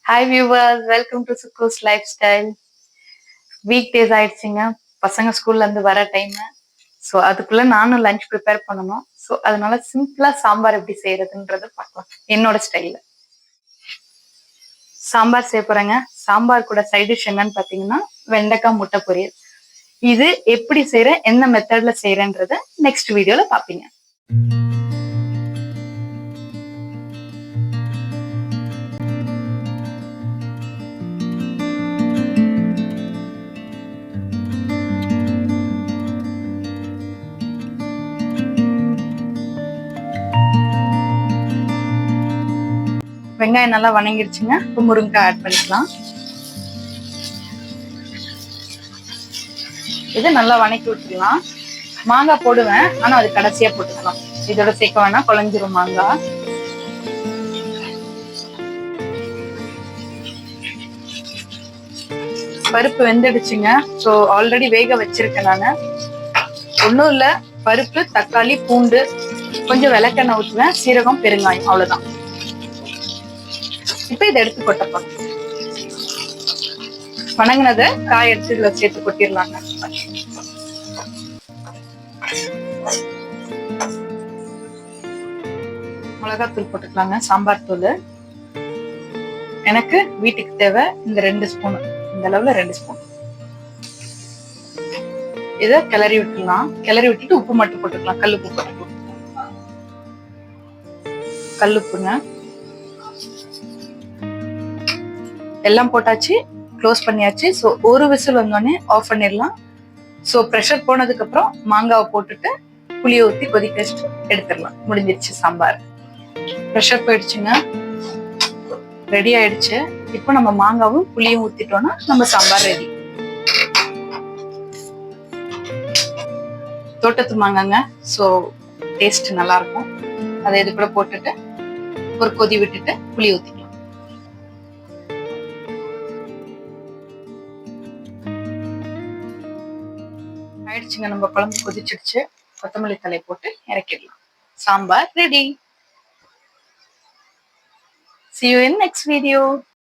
Hi viewers, welcome to சுக்கூஸ் life style. Week days ஆயிடுச்சுங்க. பசங்க ஸ்கூல்ல இருந்து வர டைம். ஸோ அதுக்குள்ள நானும் லஞ்ச் ப்ரிப்பேர் பண்ணணும். ஸோ அதனால சிம்பிளா சாம்பார் எப்படி செய்யறதுன்றத பார்க்கலாம் என்னோட ஸ்டைல்ல. சாம்பார் செய்ய போறேங்க. சாம்பார் கூட சைட் டிஷ் என்னன்னு பாத்தீங்கன்னா வெண்டைக்காய் முட்டை பொரியல். இது எப்படி செய்யறேன், என்ன மெத்தட்ல செய்யறேன்றத நெக்ஸ்ட் வீடியோல பாப்பீங்க. வெங்காயம் நல்லா வணங்கிடுச்சுங்க. இப்போ முருங்கைக்காய் ஆட் பண்ணிக்கலாம். இது நல்லா வணக்கி விட்டுக்கலாம். மாங்காய் போடுவேன், ஆனா அது கடைசியா போட்டுக்கலாம். இதோட சேர்க்க வேணா, குழஞ்சிரும் மாங்காய். பருப்பு வெந்துடுச்சுங்க. ஸோ ஆல்ரெடி வேக வச்சிருக்கேன் நானு. ஒன்றும் இல்லை, பருப்பு, தக்காளி, பூண்டு, கொஞ்சம் விளக்கெண்ணெய் ஊற்றுவேன், சீரகம், பெருங்காயம், அவ்வளோதான். இப்போ இதை எடுத்து கொட்டப்போம். வணங்கினதை காய் எடுத்து இதுல சேர்த்து கொட்டிடலாங்க. மிளகாத்தூள் போட்டுக்கலாங்க, சாம்பார் தூள். எனக்கு வீட்டுக்கு தேவை இந்த 2 ஸ்பூன், இந்த அளவுல 2 ஸ்பூன். இதை கிளறி விட்டுலாம். கிளறி விட்டுட்டு உப்பு மட்டும் போட்டுக்கலாம். கல்லுப்பு போட்டுக்கலாம். கல்லுப்புங்க எல்லாம் போட்டாச்சு, க்ளோஸ் பண்ணியாச்சு. ஸோ ஒரு விசில் வந்தோடனே ஆஃப் பண்ணிடலாம். ஸோ ப்ரெஷர் போனதுக்கு அப்புறம் மாங்காவை போட்டுட்டு புளியை ஊற்றி கொதிக்க வச்சுட்டு எடுத்துடலாம். முடிஞ்சிருச்சு சாம்பார். ப்ரெஷர் போயிடுச்சுங்க, ரெடி ஆயிடுச்சு. இப்போ நம்ம மாங்காவும் புளியும் ஊத்திட்டோம்னா நம்ம சாம்பார் ரெடி. தோட்டத்து மாங்காங்க, ஸோ டேஸ்ட் நல்லா இருக்கும். அதை இது கூட போட்டுட்டு ஒரு கொதி விட்டுட்டு புளி ஊத்திக்கலாம். ஆயிடுச்சுங்க, நம்ம குழம்பு கொதிச்சிடுச்சு. கொத்தமல்லி தலை போட்டு இறக்கிடலாம். Sambar ready. See you in next video.